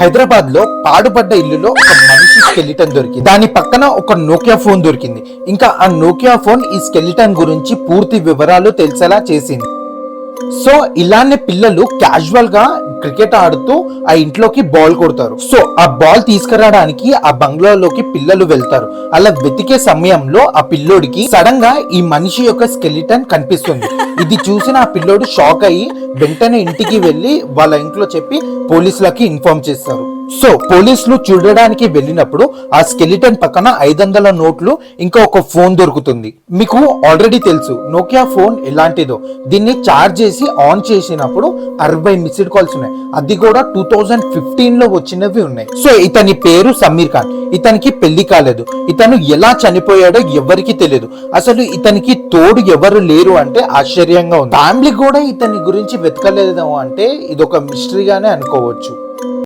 హైదరాబాద్ లో పాడుపడ్డ ఇల్లులో ఒక మనిషి స్కెలిటన్ దొరికింది. దాని పక్కన ఒక నోకియా ఫోన్ దొరికింది. ఇంకా ఆ నోకియా ఫోన్ ఈ స్కెలిటన్ గురించి పూర్తి వివరాలు తెలిసేలా చేసింది. సో ఇలానే పిల్లలు క్యాజువల్ గా క్రికెట్ ఆడుతూ ఆ ఇంట్లోకి బాల్ కొడతారు. సో ఆ బాల్ తీసుకురావడానికి ఆ బంగ్లాలోకి పిల్లలు వెళ్తారు. అలా వెతికే సమయంలో ఆ పిల్లోడికి సడన్ గా ఈ మనిషి యొక్క స్కెలిటన్ కనిపిస్తుంది. ఇది చూసిన ఆ పిల్లోడు షాక్ అయ్యి వెంటనే ఇంటికి వెళ్లి వాళ్ళ ఇంట్లో చెప్పి పోలీసులకి ఇన్ఫార్మ్ చేస్తారు. సో పోలీసులు చూడడానికి వెళ్ళినప్పుడు ఆ స్కెలిటన్ పక్కన 500 నోట్లు ఇంకా ఒక ఫోన్ దొరుకుతుంది. మీకు ఆల్రెడీ తెలుసు నోకియా ఫోన్ ఎలాంటిదో. దీన్ని చార్జ్ చేసి ఆన్ చేసినప్పుడు 60 మిస్డ్ కాల్స్ ఉన్నాయి. అది కూడా 2015 లో వచ్చినవి ఉన్నాయి. సో ఇతని పేరు సమీర్ ఖాన్. ఇతనికి పెళ్లి కాలేదు. ఇతను ఎలా చనిపోయాడో ఎవరికి తెలియదు. అసలు ఇతనికి తోడు ఎవరు లేరు అంటే ఆశ్చర్యంగా ఉంది. ఫ్యామిలీ కూడా ఇతని గురించి వెతకలేదు అంటే ఇదొక మిస్టరీగానే అనుకోవచ్చు.